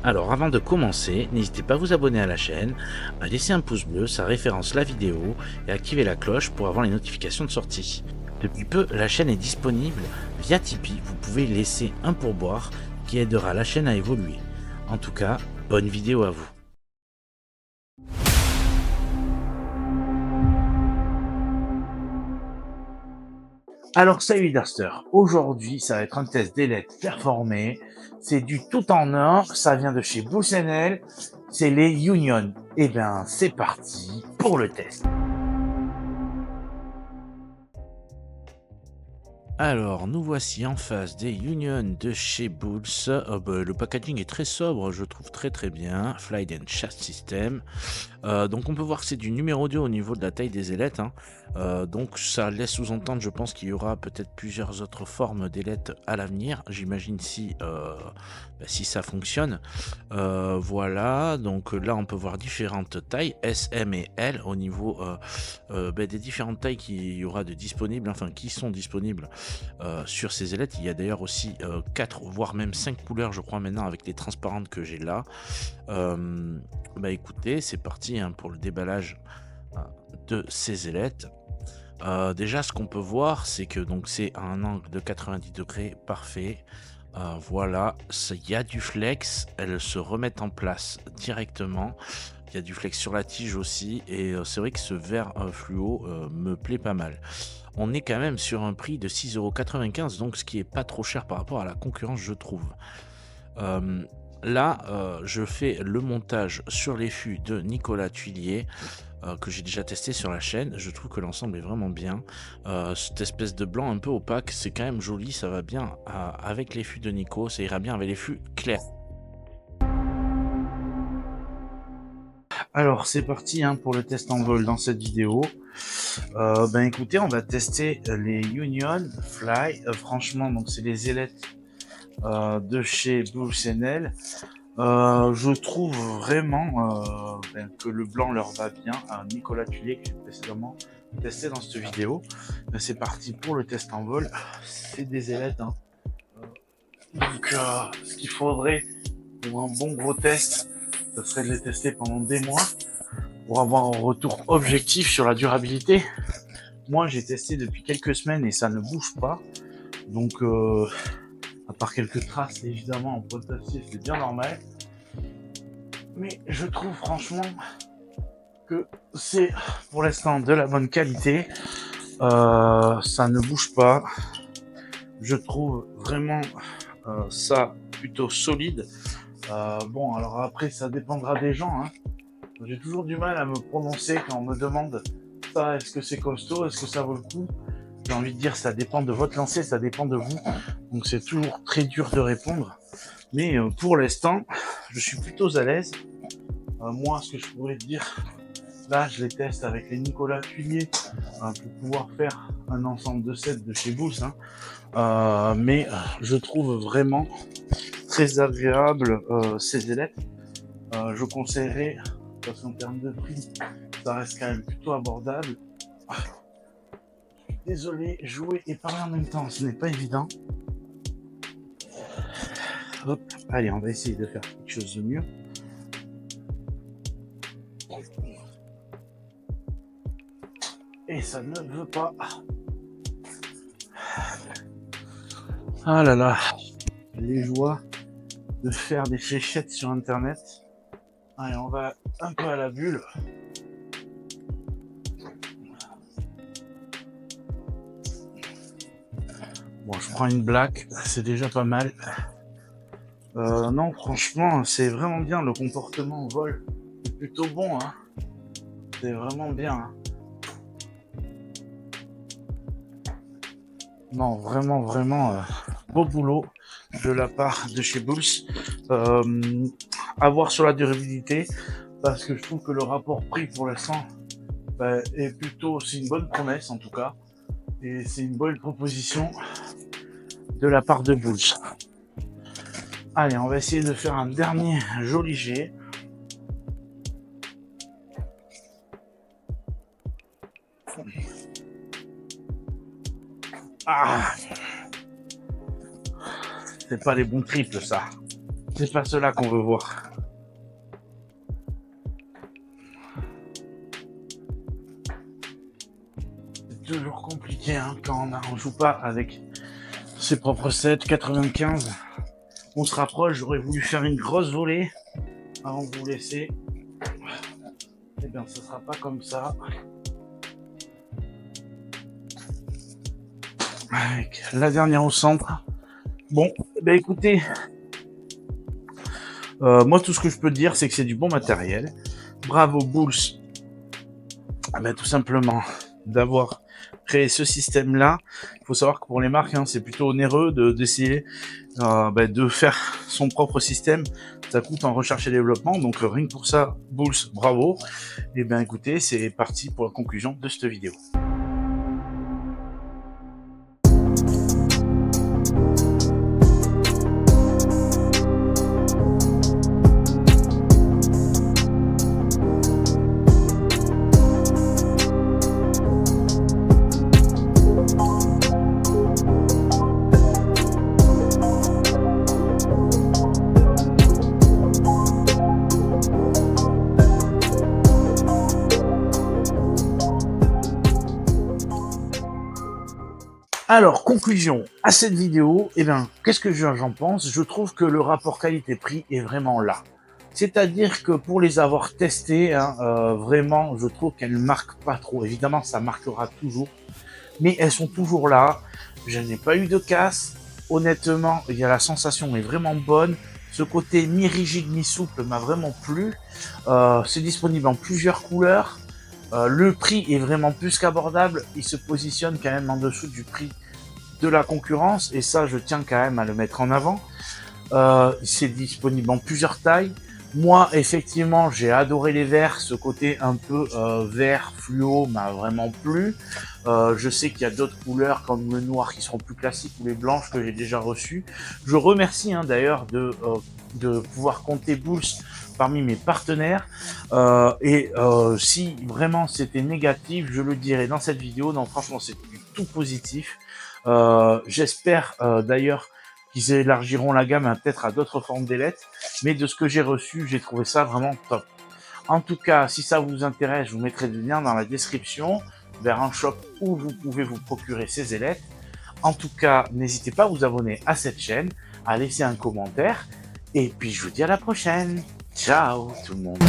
Alors avant de commencer, n'hésitez pas à vous abonner à la chaîne, à laisser un pouce bleu, ça référence la vidéo et à activer la cloche pour avoir les notifications de sortie. Depuis peu, la chaîne est disponible via Tipeee, vous pouvez laisser un pourboire qui aidera la chaîne à évoluer. En tout cas, bonne vidéo à vous. Alors salut Duster, aujourd'hui ça va être un test d'élèves performé, c'est du tout en un, ça vient de chez Boussonel, c'est les Union. Et bien c'est parti pour le test. Alors, nous voici en face des Union de chez Bulls. Le packaging est très sobre, je trouve très bien. Flight and Chat System. Donc on peut voir que c'est du numéro 2 au niveau de la taille des ailettes, hein. Donc ça laisse sous-entendre, je pense, qu'il y aura peut-être plusieurs autres formes d'ailettes à l'avenir. J'imagine si ça fonctionne. Voilà, donc là on peut voir différentes tailles, S, M et L au niveau des différentes tailles qu'il y aura de disponibles, enfin qui sont disponibles sur ces ailettes. Il y a d'ailleurs aussi 4 voire même 5 couleurs, je crois, maintenant, avec les transparentes que j'ai là. Écoutez, c'est parti, hein, pour le déballage de ces ailettes. Déjà, ce qu'on peut voir, c'est que donc c'est à un angle de 90 degrés parfait. Voilà, il y a du flex, elles se remettent en place directement. Il y a du flex sur la tige aussi, et c'est vrai que ce vert fluo me plaît pas mal. On est quand même sur un prix de 6,95 €, donc ce qui est pas trop cher par rapport à la concurrence, je trouve. Là, je fais le montage sur les fûts de Nicolas Tuillier, que j'ai déjà testé sur la chaîne. Je trouve que l'ensemble est vraiment bien. Cette espèce de blanc un peu opaque, c'est quand même joli, ça va bien avec les fûts de Nico, ça ira bien avec les fûts clairs. Alors c'est parti, hein, pour le test en vol dans cette vidéo. Écoutez, on va tester les Union Fly. Franchement, donc c'est les ailettes de chez Boussonel. Je trouve vraiment que le blanc leur va bien. Nicolas Tullier, que j'ai précédemment testé dans cette vidéo. C'est parti pour le test en vol. C'est des ailettes, hein. Donc ce qu'il faudrait pour un bon gros test, ce serait de les tester pendant des mois pour avoir un retour objectif sur la durabilité. Moi j'ai testé depuis quelques semaines et ça ne bouge pas. Donc à part quelques traces évidemment en pointe d'acier, c'est bien normal. Mais je trouve franchement que c'est pour l'instant de la bonne qualité. Ça ne bouge pas. Je trouve vraiment ça plutôt solide. Bon, alors après, ça dépendra des gens, hein. J'ai toujours du mal à me prononcer quand on me demande ça, est-ce que c'est costaud, est-ce que ça vaut le coup. J'ai envie de dire, ça dépend de votre lancer, ça dépend de vous. Donc c'est toujours très dur de répondre. Mais pour l'instant, je suis plutôt à l'aise. Moi, ce que je pourrais dire, là, je les teste avec les Nicolas Tuillier pour pouvoir faire un ensemble de sets de chez Bulls, hein. Je trouve vraiment très agréable ces ailettes. Je conseillerais, parce qu'en termes de prix, ça reste quand même plutôt abordable. Désolé, jouer et parler en même temps, ce n'est pas évident. Hop, allez, on va essayer de faire quelque chose de mieux. Et ça ne veut pas. Ah là là, les joies de faire des fléchettes sur internet. Allez, on va un peu à la bulle. Bon, je prends une black, c'est déjà pas mal. Non, franchement, c'est vraiment bien. Le comportement au vol est plutôt bon, hein. C'est vraiment bien, hein. Non, vraiment, beau boulot de la part de chez Bulls. À voir sur la durabilité, parce que je trouve que le rapport prix pour l'instant est plutôt, c'est une bonne promesse en tout cas, et c'est une bonne proposition de la part de Bulls. Allez, on va essayer de faire un dernier joli jet. Ah, c'est pas les bons triples ça. C'est pas cela qu'on veut voir. C'est toujours compliqué hein, quand on joue pas avec ses propres sets. 95. On se rapproche, j'aurais voulu faire une grosse volée avant de vous laisser. Eh bien, ce sera pas comme ça. Avec la dernière au centre. Bon, ben écoutez, moi tout ce que je peux dire, c'est que c'est du bon matériel. Bravo Bulls, tout simplement d'avoir créé ce système-là. Il faut savoir que pour les marques, hein, c'est plutôt onéreux d'essayer de faire son propre système. Ça coûte en recherche et développement, donc rien que pour ça, Bulls, bravo. Et bien écoutez, c'est parti pour la conclusion de cette vidéo. Alors, conclusion à cette vidéo, qu'est-ce que j'en pense? Je trouve que le rapport qualité-prix est vraiment là. C'est-à-dire que pour les avoir testés, vraiment, je trouve qu'elles ne marquent pas trop. Évidemment, ça marquera toujours, mais elles sont toujours là. Je n'ai pas eu de casse. Honnêtement, la sensation est vraiment bonne. Ce côté mi-rigide, mi-souple m'a vraiment plu. C'est disponible en plusieurs couleurs. Le prix est vraiment plus qu'abordable. Il se positionne quand même en dessous du prix de la concurrence. Et ça, je tiens quand même à le mettre en avant. C'est disponible en plusieurs tailles. Moi, effectivement, j'ai adoré les verts. Ce côté un peu vert fluo m'a vraiment plu. Je sais qu'il y a d'autres couleurs comme le noir qui seront plus classiques ou les blanches que j'ai déjà reçues. Je remercie d'ailleurs de pouvoir compter Bulls parmi mes partenaires. Si vraiment c'était négatif, je le dirai dans cette vidéo. Non, franchement, c'est du tout positif. J'espère d'ailleurs qu'ils élargiront la gamme peut-être à d'autres formes d'ailettes, mais de ce que j'ai reçu, j'ai trouvé ça vraiment top. En tout cas, si ça vous intéresse, je vous mettrai le lien dans la description vers un shop où vous pouvez vous procurer ces ailettes. En tout cas, n'hésitez pas à vous abonner à cette chaîne, à laisser un commentaire, et puis je vous dis à la prochaine. Ciao tout le monde.